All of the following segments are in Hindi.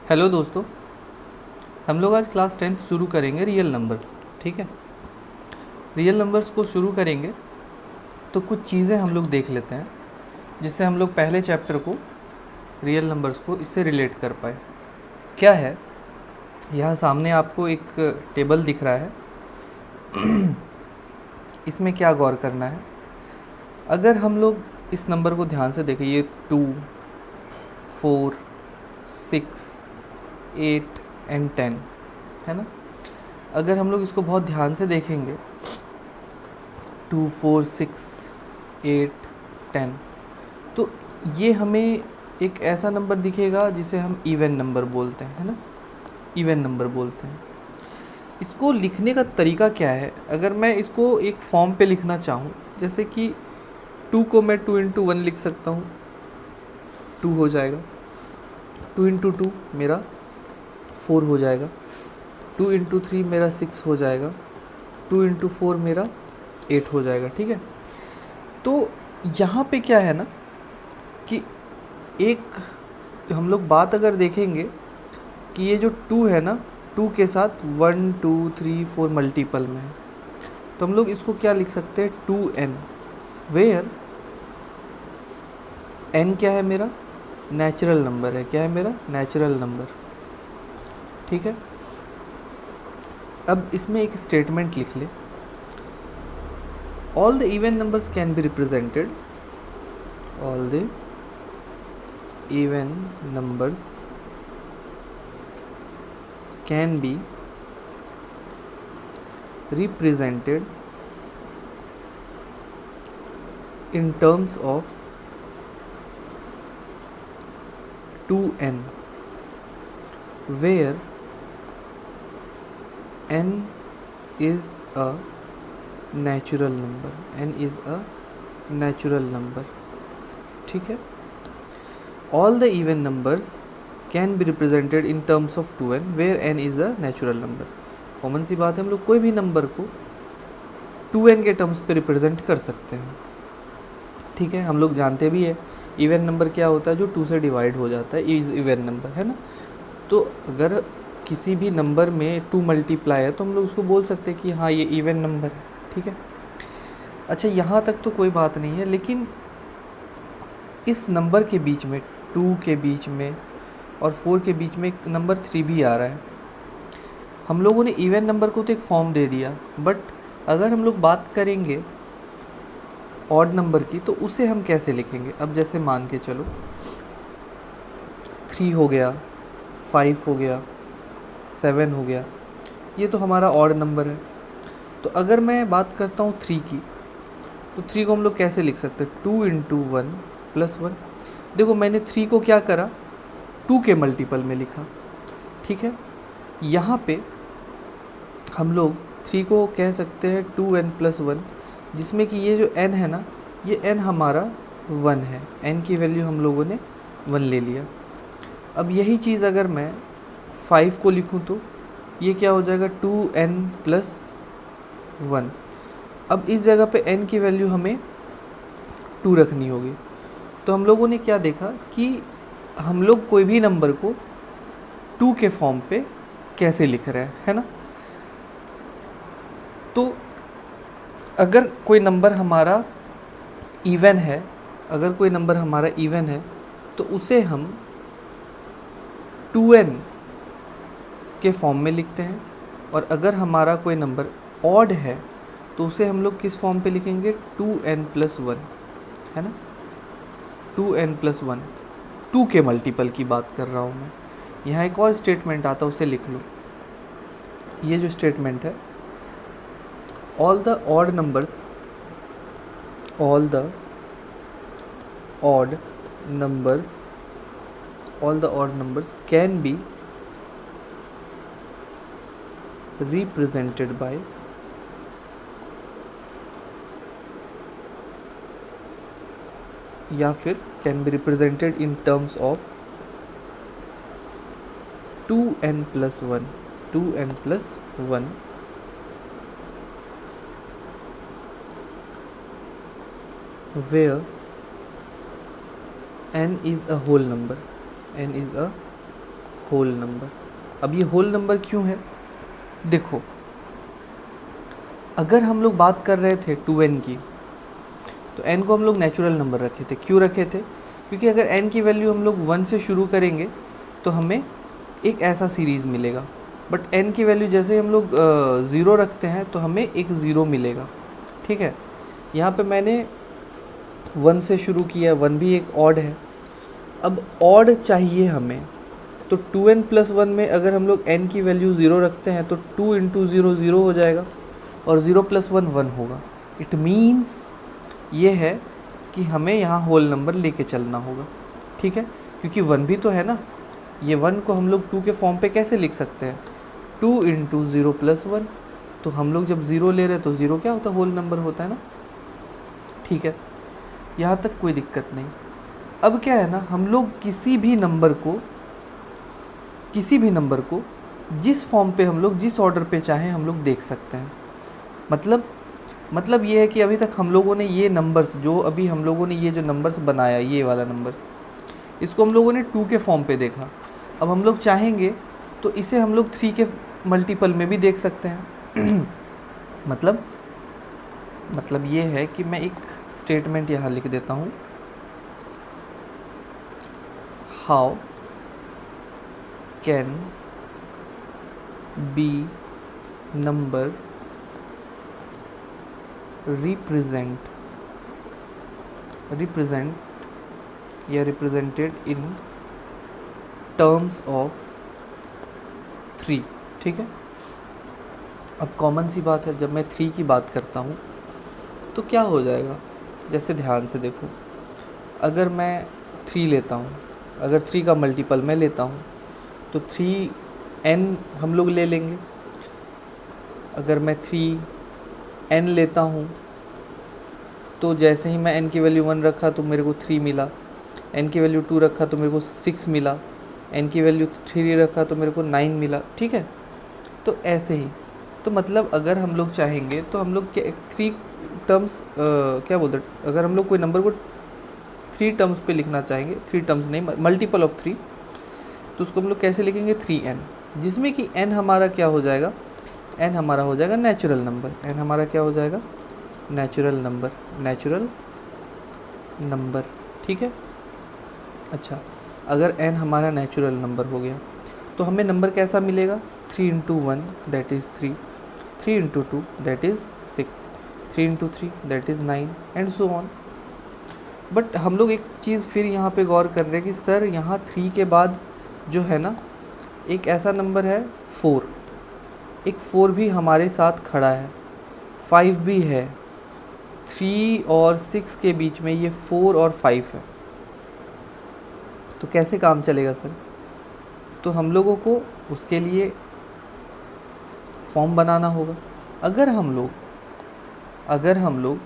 हेलो दोस्तों, हम लोग आज क्लास 10th शुरू करेंगे रियल नंबर्स। ठीक है, रियल नंबर्स को शुरू करेंगे तो कुछ चीज़ें हम लोग देख लेते हैं जिससे हम लोग पहले चैप्टर को रियल नंबर्स को इससे रिलेट कर पाए। क्या है, यहाँ सामने आपको एक टेबल दिख रहा है। इसमें क्या गौर करना है, अगर हम लोग इस नंबर को ध्यान से देखें, ये 2, 4, 6, 8 एंड 10 है ना। अगर हम लोग इसको बहुत ध्यान से देखेंगे, 2, 4, 6, 8, 10, तो ये हमें एक ऐसा नंबर दिखेगा जिसे हम इवन नंबर बोलते हैं, है ना। इवन नंबर बोलते हैं। इसको लिखने का तरीका क्या है, अगर मैं इसको एक फॉर्म पे लिखना चाहूँ, जैसे कि 2 को मैं 2 इंटू 1 लिख सकता हूँ, 2 हो जाएगा। 2 इंटू 2 मेरा 4 हो जाएगा। 2 इंटू 3 मेरा 6 हो जाएगा। 2 इंटू 4 मेरा 8 हो जाएगा। ठीक है, तो यहाँ पे क्या है ना कि एक हम लोग बात अगर देखेंगे कि ये जो 2 है ना, 2 के साथ 1, 2, 3, 4 मल्टीपल में है, तो हम लोग इसको क्या लिख सकते हैं, 2n, वेयर n क्या है, मेरा नेचुरल नंबर है। क्या है मेरा नेचुरल नंबर। ठीक है, अब इसमें एक स्टेटमेंट लिख ले, all the even numbers can be represented, all the even numbers can be represented in terms of 2n, where n is a natural number, n is a natural number। ठीक है, all the even numbers can be represented in terms of 2n where n is a natural number। Common सी बात है, हम लोग कोई भी नंबर को 2n के टर्म्स पे रिप्रेजेंट कर सकते हैं। ठीक है, हम लोग जानते भी है इवन नंबर क्या होता है, जो 2 से डिवाइड हो जाता है, इज इवन नंबर, है ना। तो अगर किसी भी नंबर में 2 मल्टीप्लाई है तो हम लोग उसको बोल सकते हैं कि हाँ ये इवन नंबर है। ठीक है, अच्छा यहाँ तक तो कोई बात नहीं है, लेकिन इस नंबर के बीच में, 2 के बीच में और 4 के बीच में एक नंबर 3 भी आ रहा है। हम लोगों ने इवन नंबर को तो एक फॉर्म दे दिया, बट अगर हम लोग बात करेंगे ऑड नंबर की तो उसे हम कैसे लिखेंगे। अब जैसे मान के चलो 3 हो गया, 5 हो गया, 7 हो गया, ये तो हमारा ऑड नंबर है। तो अगर मैं बात करता हूँ 3 की, तो 3 को हम लोग कैसे लिख सकते हैं, 2 इंटू 1 प्लस 1। देखो मैंने 3 को क्या करा, 2 के मल्टीपल में लिखा। ठीक है, यहाँ पे हम लोग 3 को कह सकते हैं 2n प्लस 1, जिसमें कि ये जो n है ना, ये n हमारा 1 है। n की वैल्यू हम लोगों ने 1 ले लिया। अब यही चीज़ अगर मैं 5 को लिखूँ तो ये क्या हो जाएगा, 2n प्लस 1। अब इस जगह पे n की वैल्यू हमें 2 रखनी होगी। तो हम लोगों ने क्या देखा कि हम लोग कोई भी नंबर को 2 के फॉर्म पे कैसे लिख रहे हैं, है ना। तो अगर कोई नंबर हमारा इवन है, अगर कोई नंबर हमारा इवन है तो उसे हम 2n के फॉर्म में लिखते हैं, और अगर हमारा कोई नंबर ऑड है तो उसे हम लोग किस फॉर्म पे लिखेंगे, 2n प्लस 1, है ना। 2n प्लस 1, 2 के मल्टीपल की बात कर रहा हूँ मैं। यहाँ एक और स्टेटमेंट आता है, उसे लिख लो। ये जो स्टेटमेंट है, all the odd numbers all the odd numbers can be represented by या फिर can be represented in terms of 2n plus 1, 2n plus 1, where n is a whole number, n is a whole number. अब ये होल नंबर क्यों है? देखो, अगर हम लोग बात कर रहे थे 2n की, तो n को हम लोग नेचुरल नंबर रखे थे। क्यों रखे थे? क्योंकि अगर n की वैल्यू हम लोग 1 से शुरू करेंगे तो हमें एक ऐसा सीरीज़ मिलेगा, बट n की वैल्यू जैसे हम लोग 0 रखते हैं तो हमें एक 0 मिलेगा। ठीक है, यहाँ पे मैंने 1 से शुरू किया, 1 भी एक ऑड है। अब ऑड चाहिए हमें, तो 2n प्लस 1 में अगर हम लोग n की वैल्यू 0 रखते हैं तो 2 इंटू 0 0 हो जाएगा, और 0 प्लस 1 1 होगा। इट मीन्स ये है कि हमें यहाँ होल नंबर लेके चलना होगा। ठीक है, क्योंकि 1 भी तो है ना, ये 1 को हम लोग 2 के फॉर्म पे कैसे लिख सकते हैं? 2 इंटू 0 प्लस 1। तो हम लोग जब 0 ले रहे हैं तो 0 क्या होता है? होल नंबर होता है ना। ठीक है, यहाँ तक कोई दिक्कत नहीं। अब क्या है ना, हम लोग किसी भी नंबर को जिस फॉर्म पे हम लोग, जिस ऑर्डर पे चाहें हम लोग देख सकते हैं। मतलब ये है कि अभी तक हम लोगों ने ये नंबर्स, जो अभी हम लोगों ने ये जो नंबर्स बनाया, ये वाला नंबर्स, इसको हम लोगों ने 2 के फॉर्म पे देखा। अब हम लोग चाहेंगे तो इसे हम लोग 3 के मल्टीपल में भी देख सकते हैं। मतलब ये है कि मैं एक स्टेटमेंट यहाँ लिख देता हूँ, how can be number represented in terms of 3। ठीक है, अब कॉमन सी बात है, जब मैं 3 की बात करता हूँ तो क्या हो जाएगा? जैसे ध्यान से देखो, अगर मैं 3 लेता हूँ, अगर 3 का मल्टीपल मैं लेता हूँ तो 3n हम लोग ले लेंगे। अगर मैं 3n लेता हूँ तो जैसे ही मैं n की वैल्यू 1 रखा तो मेरे को 3 मिला, n की वैल्यू 2 रखा तो मेरे को 6 मिला, n की वैल्यू 3 रखा तो मेरे को 9 मिला। ठीक है, तो ऐसे ही, तो मतलब अगर हम लोग चाहेंगे तो हम लोग 3 टर्म्स क्या बोलते हैं, अगर हम लोग कोई नंबर को 3 टर्म्स पे लिखना चाहेंगे, 3 टर्म्स नहीं, मल्टीपल ऑफ 3, तो उसको हम लोग कैसे लिखेंगे? 3n, जिसमें कि n हमारा क्या हो जाएगा? n हमारा हो जाएगा नेचुरल नंबर। n हमारा क्या हो जाएगा? Natural number. ठीक है, अच्छा, अगर n हमारा नेचुरल नंबर हो गया तो हमें नंबर कैसा मिलेगा? 3 into 1 that is 3, 3 into 2 that is 6, 3 into 3 that is 9 and so on. But हम लोग एक चीज़ फिर यहाँ पे गौर कर रहे हैं कि सर यहाँ 3 के बाद जो है ना, एक ऐसा नंबर है 4, एक 4 भी हमारे साथ खड़ा है, 5 भी है। 3 और 6 के बीच में ये 4 और 5 है, तो कैसे काम चलेगा सर? तो हम लोगों को उसके लिए फॉर्म बनाना होगा। अगर हम लोग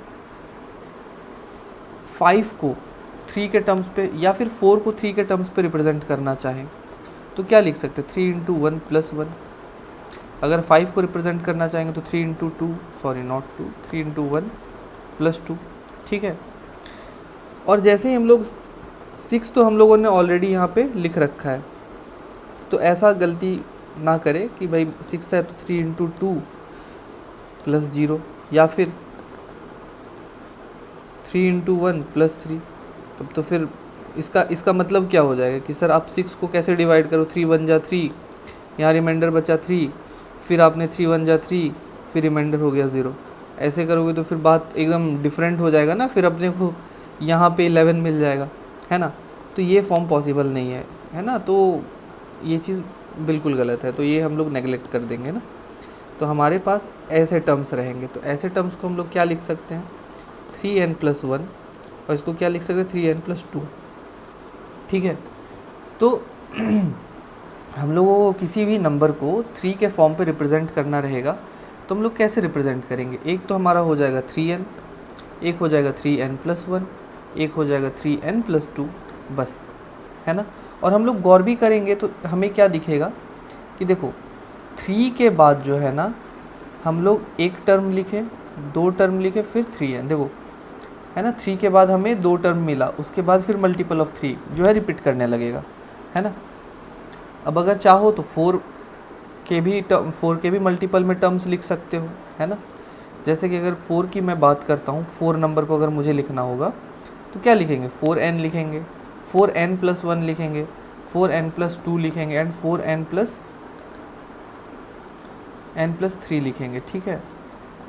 5 को 3 के टर्म्स पे या फिर 4 को 3 के टर्म्स पे रिप्रेजेंट करना चाहें तो क्या लिख सकते हैं? 3 इंटू 1 प्लस 1। अगर 5 को रिप्रेजेंट करना चाहेंगे तो 3 into 2, sorry not 2, 3 into 1 plus 2। ठीक है, और जैसे ही हम लोग 6 तो हम लोगों ने ऑलरेडी यहाँ पे लिख रखा है, तो ऐसा गलती ना करें कि भाई 6 है तो 3 इंटू 2 प्लस 0, या फिर 3 इंटू 1 प्लस 3। तब तो फिर इसका मतलब क्या हो जाएगा कि सर आप 6 को कैसे डिवाइड करो? 3 1 जा 3, यहाँ रिमाइंडर बचा 3, फिर आपने 3 1 जा 3, फिर रिमाइंडर हो गया 0। ऐसे करोगे तो फिर बात एकदम डिफरेंट हो जाएगा ना, फिर अपने को यहाँ पे 11 मिल जाएगा, है ना। तो ये फॉर्म पॉसिबल नहीं है ना, तो ये चीज़ बिल्कुल गलत है, तो ये हम लोग नेगलेक्ट कर देंगे ना। तो हमारे पास ऐसे टर्म्स रहेंगे, तो ऐसे टर्म्स को हम लोग क्या लिख सकते हैं? 3n प्लस 1, और इसको क्या लिख सकते हैं? 3n plus 2। ठीक है, तो हम लोगों को किसी भी नंबर को 3 के फॉर्म पे रिप्रेजेंट करना रहेगा, तो हम लोग कैसे रिप्रेजेंट करेंगे? एक तो हमारा हो जाएगा 3n, एक हो जाएगा 3n प्लस 1, एक हो जाएगा 3n प्लस 2, बस, है ना। और हम लोग गौर भी करेंगे तो हमें क्या दिखेगा कि देखो 3 के बाद जो है ना, हम लोग एक टर्म लिखे, 2 टर्म लिखे, फिर 3n, देखो है ना। 3 के बाद हमें 2 टर्म मिला, उसके बाद फिर मल्टीपल ऑफ 3 जो है रिपीट करने लगेगा, है ना। अब अगर चाहो तो 4 के भी मल्टीपल में टर्म्स लिख सकते हो, है ना। जैसे कि अगर 4 की मैं बात करता हूँ, 4 नंबर को अगर मुझे लिखना होगा तो क्या लिखेंगे, 4n लिखेंगे, 4n+1 लिखेंगे, 4n+2 लिखेंगे एंड 4n+3 लिखेंगे, ठीक है।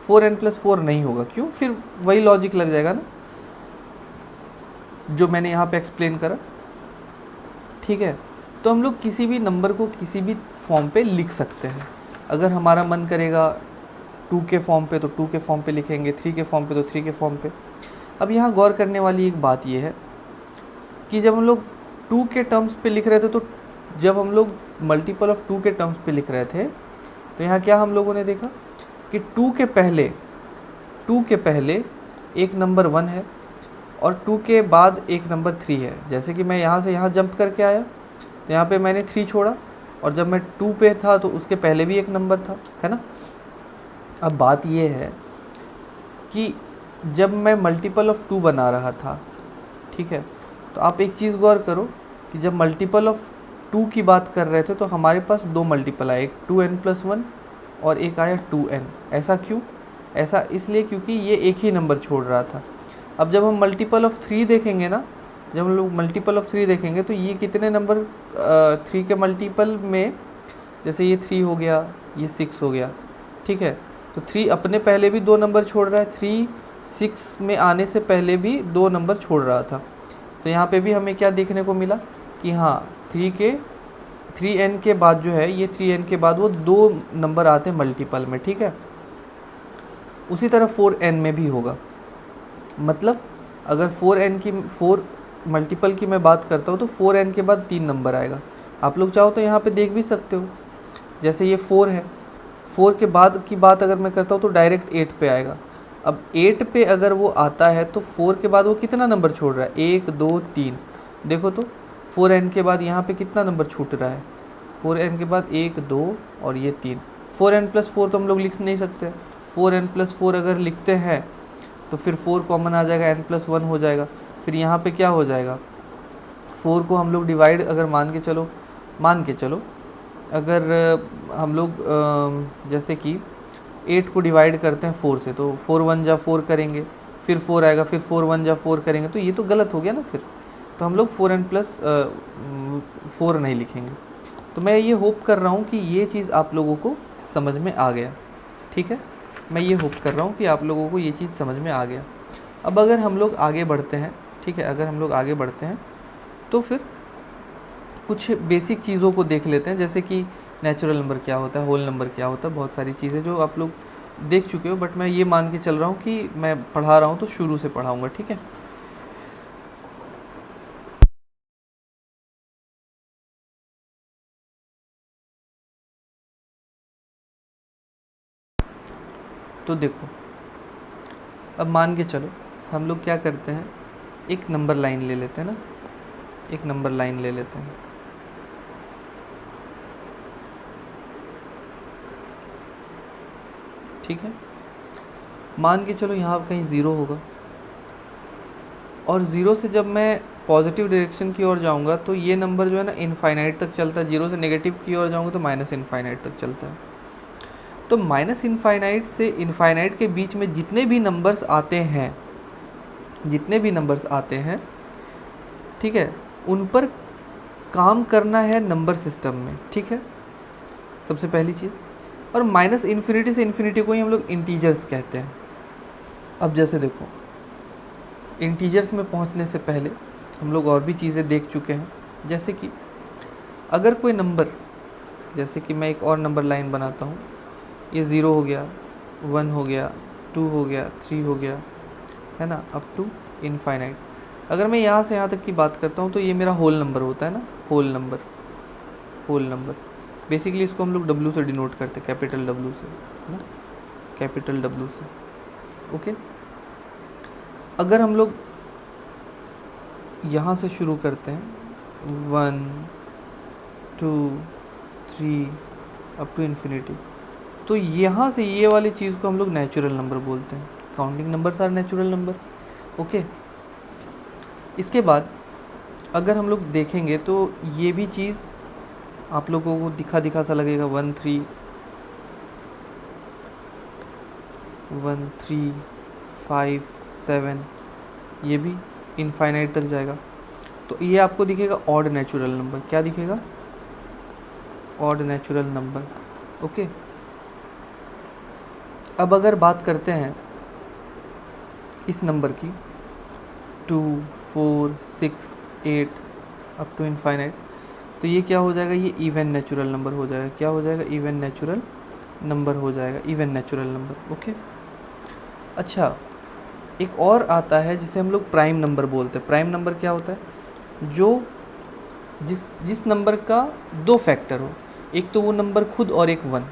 4n+4 नहीं होगा, क्यों, फिर वही लॉजिक लग जाएगा ना जो मैंने यहाँ पे एक्सप्लेन करा, ठीक है। तो हम लोग किसी भी नंबर को किसी भी फॉर्म पे लिख सकते हैं। अगर हमारा मन करेगा 2 के फॉर्म पे तो 2 के फॉर्म पे लिखेंगे, 3 के फॉर्म पे तो 3 के फॉर्म पे। अब यहाँ गौर करने वाली एक बात ये है कि जब हम लोग 2 के टर्म्स पे लिख रहे थे, तो जब हम लोग मल्टीपल ऑफ 2 के टर्म्स पे लिख रहे थे तो यहाँ क्या हम लोगों ने देखा कि 2 के पहले एक नंबर 1 है और 2 के बाद एक नंबर 3 है। जैसे कि मैं यहाँ से यहाँ जंप करके आया तो यहाँ पे मैंने 3 छोड़ा, और जब मैं 2 पे था तो उसके पहले भी एक नंबर था, है ना। अब बात ये है कि जब मैं मल्टीपल ऑफ 2 बना रहा था, ठीक है, तो आप एक चीज़ गौर करो कि जब मल्टीपल ऑफ 2 की बात कर रहे थे तो हमारे पास 2 मल्टीपल आए, एक 2n+1 और एक आया 2n। ऐसा क्यों? ऐसा इसलिए क्योंकि ये एक ही नंबर छोड़ रहा था। अब जब हम मल्टीपल ऑफ 3 देखेंगे ना, जब हम लोग मल्टीपल ऑफ 3 देखेंगे तो ये कितने नंबर 3 के मल्टीपल में, जैसे ये 3 हो गया, ये 6 हो गया, ठीक है। तो 3 अपने पहले भी 2 नंबर छोड़ रहा है, 3 6 में आने से पहले भी 2 नंबर छोड़ रहा था। तो यहाँ पे भी हमें क्या देखने को मिला कि हाँ 3n के बाद जो है, ये 3n के बाद वो 2 नंबर आते हैं मल्टीपल में, ठीक है। उसी तरह 4n में भी होगा। मतलब अगर 4 मल्टीपल की मैं बात करता हूँ तो 4n के बाद 3 नंबर आएगा। आप लोग चाहो तो यहाँ पे देख भी सकते हो, जैसे ये 4 है, 4 के बाद की बात अगर मैं करता हूँ तो डायरेक्ट 8 पे आएगा। अब 8 पे अगर वो आता है तो 4 के बाद वो कितना नंबर छोड़ रहा है, 1 2 3। देखो तो 4n के बाद यहाँ पे कितना नंबर छूट रहा है, 4n के बाद 1 2 और ये 3। 4n+4 तो हम लोग लिख नहीं सकते, 4n+4 अगर लिखते हैं तो फिर 4 कॉमन आ जाएगा, n+1 हो जाएगा। फिर यहाँ पे क्या हो जाएगा, 4 को हम लोग डिवाइड अगर मान के चलो अगर हम लोग जैसे कि 8 को डिवाइड करते हैं 4 से, तो 4 1 जा 4 करेंगे, फिर 4 आएगा, फिर 4 1 जा 4 करेंगे, तो ये तो गलत हो गया ना। फिर तो हम लोग 4n+4 नहीं लिखेंगे। तो मैं ये होप कर रहा हूँ कि ये चीज़ आप लोगों को समझ में आ गया, ठीक है। मैं ये होप कर रहा हूँ कि आप लोगों को ये चीज़ समझ में आ गया। अब अगर हम लोग आगे बढ़ते हैं, ठीक है, अगर हम लोग आगे बढ़ते हैं तो फिर कुछ बेसिक चीज़ों को देख लेते हैं, जैसे कि नेचुरल नंबर क्या होता है, होल नंबर क्या होता है, बहुत सारी चीज़ें जो आप लोग देख चुके हो, बट मैं ये मान के चल रहा हूँ कि मैं पढ़ा रहा हूँ तो शुरू से पढ़ाऊँगा, ठीक है। तो देखो, अब मान के चलो हम लोग क्या करते हैं, एक नंबर लाइन ले लेते हैं ना, एक नंबर लाइन ले लेते हैं, ठीक है। मान के चलो यहाँ कहीं 0 होगा, और 0 से जब मैं पॉजिटिव डायरेक्शन की ओर जाऊँगा तो ये नंबर जो है ना इनफाइनाइट तक चलता है। 0 से नेगेटिव की ओर जाऊँगा तो माइनस इनफाइनाइट तक चलता है। तो माइनस इनफाइनाइट से इनफाइनाइट के बीच में जितने भी नंबर्स आते हैं, ठीक है, उन पर काम करना है नंबर सिस्टम में, ठीक है, सबसे पहली चीज़। और माइनस इन्फिनिटी से इन्फिनिटी को ही हम लोग इंटीजर्स कहते हैं। अब जैसे देखो, इंटीजर्स में पहुंचने से पहले हम लोग और भी चीज़ें देख चुके हैं, जैसे कि अगर कोई नंबर, जैसे कि मैं एक और नंबर लाइन बनाता हूँ, ये 0 हो गया, 1 हो गया, 2 हो गया, 3 हो गया, है ना, अप टू इनफाइनाइट। अगर मैं यहाँ से यहाँ तक की बात करता हूँ तो ये मेरा होल नंबर होता है ना, होल नंबर। बेसिकली इसको हम लोग W से डिनोट करते हैं, कैपिटल W से, है ना, कैपिटल W से, ओके। अगर हम लोग यहाँ से शुरू करते हैं 1 2 3 अप टू इन्फिनिटी, तो यहाँ से ये वाली चीज़ को हम लोग नेचुरल नंबर बोलते हैं। Counting numbers are natural number, okay. इसके बाद अगर हम लोग देखेंगे तो ये भी चीज़ आप लोगों को दिखा दिखा सा लगेगा 1 3 1 3 5 7, ये भी इनफाइनाइट तक जाएगा। तो ये आपको दिखेगा ऑड नेचुरल नंबर। क्या दिखेगा? Odd natural number. ओके, अब अगर बात करते हैं इस नंबर की 2 4 6 8 अप टू इनफाइनाइट, तो ये क्या हो जाएगा? ये इवन नेचुरल नंबर हो जाएगा। क्या हो जाएगा? इवन नेचुरल नंबर हो जाएगा, इवन नेचुरल नंबर। ओके, अच्छा, एक और आता है जिसे हम लोग प्राइम नंबर बोलते हैं। प्राइम नंबर क्या होता है? जो जिस नंबर का 2 फैक्टर हो, एक तो वो नंबर खुद और एक 1।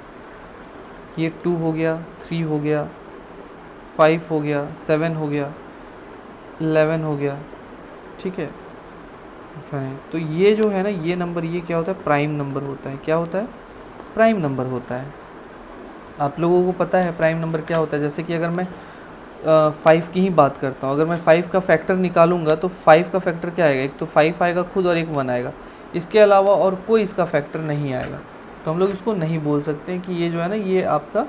ये 2 हो गया, 3 हो गया, 5 हो गया, 7 हो गया, 11 हो गया, ठीक है। तो ये जो है ना, ये नंबर, ये क्या होता है? प्राइम नंबर होता है। क्या होता है? प्राइम नंबर होता है। आप लोगों को पता है प्राइम नंबर क्या होता है? जैसे कि अगर मैं 5 की ही बात करता हूँ, अगर मैं 5 का फैक्टर निकालूंगा तो 5 का फैक्टर क्या आएगा? एक तो 5 आएगा खुद और एक 1 आएगा, इसके अलावा और कोई इसका फैक्टर नहीं आएगा। तो हम लोग इसको नहीं बोल सकते कि ये जो है ना, ये आपका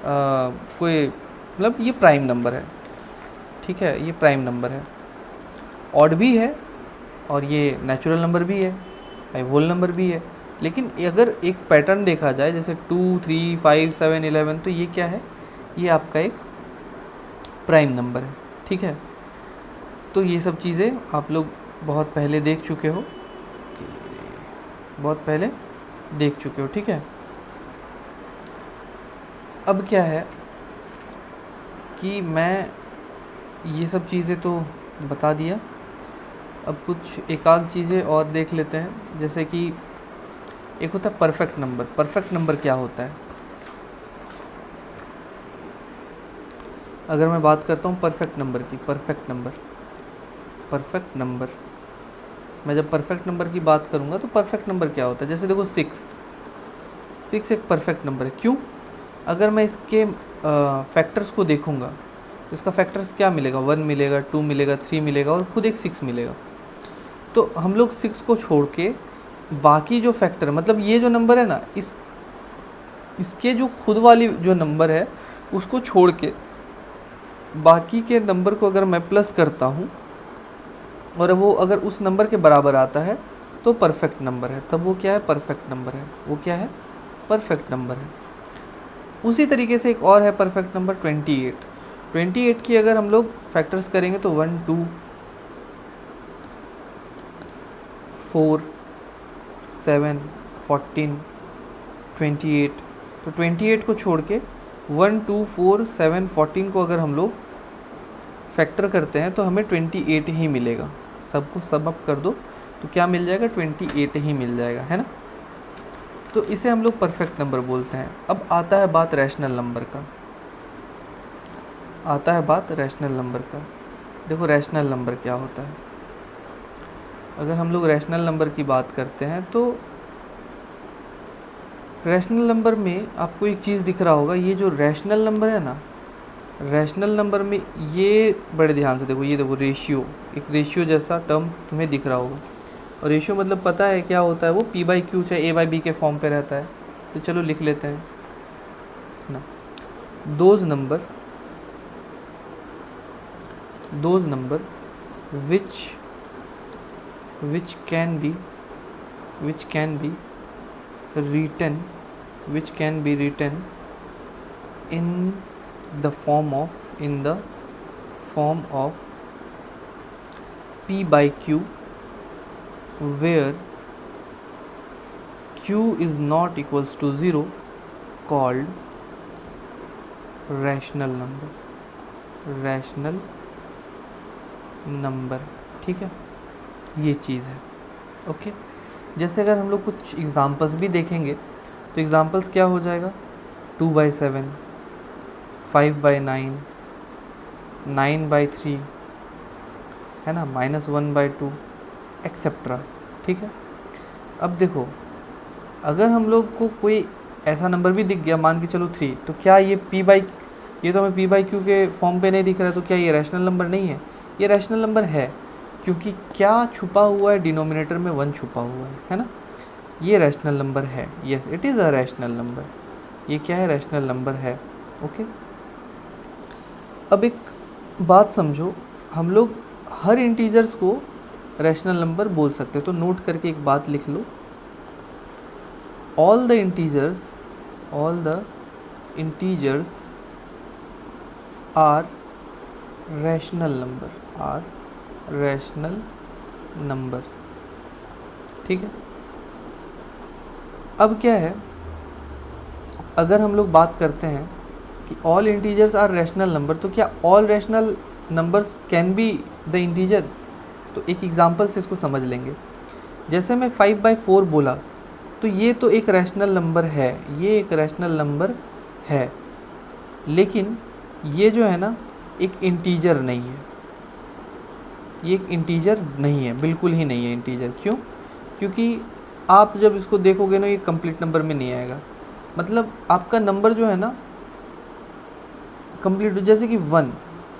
कोई मतलब ये प्राइम नंबर है, ठीक है, ये प्राइम नंबर है। ऑड भी है और ये नेचुरल नंबर भी है, भाई होल नंबर भी है। लेकिन अगर एक पैटर्न देखा जाए, जैसे 2 3 5 7 11, तो ये क्या है? ये आपका एक प्राइम नंबर है, ठीक है। तो ये सब चीज़ें आप लोग बहुत पहले देख चुके हो, बहुत पहले देख चुके हो, ठीक है। अब क्या है कि मैं ये सब चीज़ें तो बता दिया, अब कुछ एक आध चीज़ें और देख लेते हैं। जैसे कि एक होता है परफेक्ट नंबर। परफेक्ट नंबर क्या होता है? अगर मैं बात करता हूँ परफेक्ट नंबर की, परफेक्ट नंबर, मैं जब परफेक्ट नंबर की बात करूँगा तो परफेक्ट नंबर क्या होता है? जैसे देखो 6 एक परफेक्ट नंबर है। क्यों? अगर मैं इसके फैक्टर्स को देखूँगा तो इसका फैक्टर्स क्या मिलेगा? 1 मिलेगा, 2 मिलेगा, 3 मिलेगा और खुद एक 6 मिलेगा। तो हम लोग 6 को छोड़ के बाकी जो फैक्टर, मतलब ये जो नंबर है ना, इसके जो खुद वाली जो नंबर है उसको छोड़ के बाकी के नंबर को अगर मैं प्लस करता हूँ और वो अगर उस नंबर के बराबर आता है तो परफेक्ट नंबर है। तब वो क्या है? परफेक्ट नंबर है। वो क्या है? परफेक्ट नंबर है। उसी तरीके से एक और है परफेक्ट नंबर 28 की अगर हम लोग फैक्टर्स करेंगे तो 1 2 4 7 14 28, तो 28 को छोड़ के 1 2 4 7 14 को अगर हम लोग फैक्टर करते हैं तो हमें 28 ही मिलेगा। सबको सब अप कर दो तो क्या मिल जाएगा? 28 ही मिल जाएगा, है ना। तो इसे हम लोग परफेक्ट नंबर बोलते हैं। अब आता है बात रैशनल नंबर का, देखो रैशनल नंबर क्या होता है। अगर हम लोग रैशनल नंबर की बात करते हैं तो रैशनल नंबर में आपको एक चीज़ दिख रहा होगा, ये जो रैशनल नंबर है ना, रैशनल नंबर में ये बड़े ध्यान से देखो, ये देखो रेशियो, एक रेशियो जैसा टर्म तुम्हें दिख रहा होगा। और रेशियो मतलब पता है क्या होता है? वो P/Q चाहे A/B के फॉर्म पे रहता है। तो चलो लिख लेते हैं ना, those number which can be written in the form of P/Q, where Q is not equals to 0, called rational number, ठीक है। ये चीज़ है, ओके। जैसे अगर हम लोग कुछ एग्जांपल्स भी देखेंगे तो एग्जांपल्स क्या हो जाएगा? 2/7, 5/9, 9/3, है ना, -1/2 एक्सेट्रा, ठीक है। अब देखो, अगर हम लोग को कोई ऐसा नंबर भी दिख गया, मान के चलो 3, तो क्या ये ये तो हमें P/Q के फॉर्म पे नहीं दिख रहा है, तो क्या ये रैशनल नंबर नहीं है? ये रैशनल नंबर है, क्योंकि क्या छुपा हुआ है? डिनोमिनेटर में 1 छुपा हुआ है ना। ये रैशनल नंबर है, yes it is a rational number, ये क्या है, रैशनल नंबर है। ओके, अब एक बात समझो, हम लोग हर इंटीजर्स को रैशनल नंबर बोल सकते हैं, तो नोट करके एक बात लिख लो, all the integers are rational numbers। ठीक है, अब क्या है, अगर हम लोग बात करते हैं कि all integers are rational number, तो क्या all rational numbers can be the integer? तो एक एग्जांपल से इसको समझ लेंगे। जैसे मैं 5/4 बोला, तो ये तो एक रैशनल नंबर है, ये एक रैशनल नंबर है, लेकिन ये जो है ना एक इंटीजर नहीं है, ये एक इंटीजर नहीं है, बिल्कुल ही नहीं है इंटीजर। क्यों? क्योंकि आप जब इसको देखोगे ना, ये कंप्लीट नंबर में नहीं आएगा। मतलब आपका नंबर जो है ना कंप्लीट, जैसे कि 1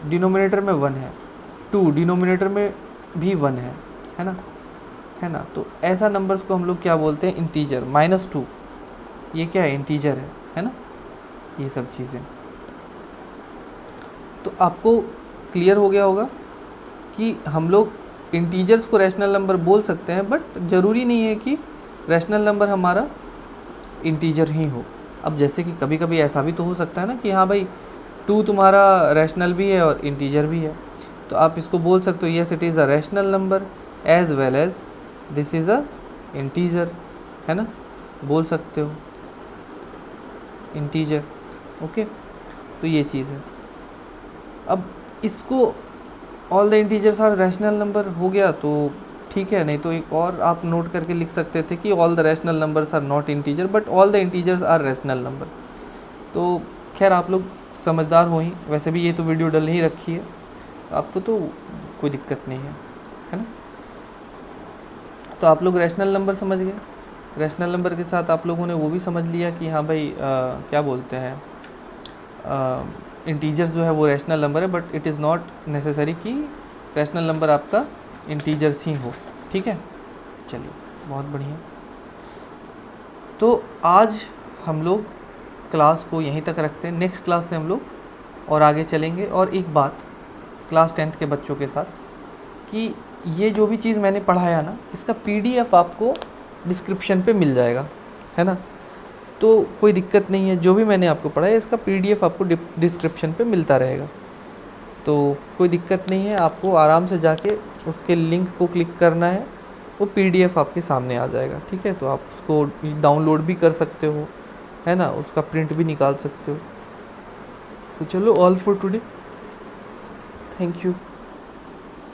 डिनोमिनेटर में 1 है, 2 डिनोमिनेटर में भी 1 है ना, है ना। तो ऐसा नंबर्स को हम लोग क्या बोलते हैं, इंटीजर। -2 ये क्या है, इंटीजर है ना, ये सब चीज़ें। तो आपको क्लियर हो गया होगा कि हम लोग इंटीजर्स को रैशनल नंबर बोल सकते हैं, बट ज़रूरी नहीं है कि रैशनल नंबर हमारा इंटीजर ही हो। अब जैसे कि कभी कभी ऐसा भी तो हो सकता है ना कि हाँ भाई 2 तुम्हारा रैशनल भी है और इंटीजर भी है, तो आप इसको बोल सकते हो yes it is a rational number as well as this is a integer, है ना, बोल सकते हो इंटीजर। ओके, तो ये चीज़ है। अब इसको all the integers are rational number हो गया तो ठीक है, नहीं तो एक और आप नोट करके लिख सकते थे कि all the rational numbers are not integer but all the integers are rational number. तो खैर आप लोग समझदार हो ही, वैसे भी ये तो वीडियो डल ही रखी है, तो आपको तो कोई दिक्कत नहीं है ना। तो आप लोग रैशनल नंबर समझ गए, रैशनल नंबर के साथ आप लोगों ने वो भी समझ लिया कि हाँ भाई क्या बोलते हैं, इंटीजर्स जो है वो रैशनल नंबर है, but it is not necessary कि रैशनल नंबर आपका इंटीजर्स ही हो। ठीक है, चलिए बहुत बढ़िया। तो आज हम लोग क्लास को यहीं तक रखते हैं, नेक्स्ट क्लास से हम लोग और आगे चलेंगे। और एक बात क्लास 10th के बच्चों के साथ कि ये जो भी चीज़ मैंने पढ़ाया ना, इसका PDF आपको डिस्क्रिप्शन पे मिल जाएगा, है ना। तो कोई दिक्कत नहीं है, जो भी मैंने आपको पढ़ाया इसका PDF आपको डिस्क्रिप्शन पे मिलता रहेगा, तो कोई दिक्कत नहीं है। आपको आराम से जाके उसके लिंक को क्लिक करना है, वो PDF आपके सामने आ जाएगा। ठीक है, तो आप उसको डाउनलोड भी कर सकते हो, है ना, उसका प्रिंट भी निकाल सकते हो। तो चलो, all for today, thank you.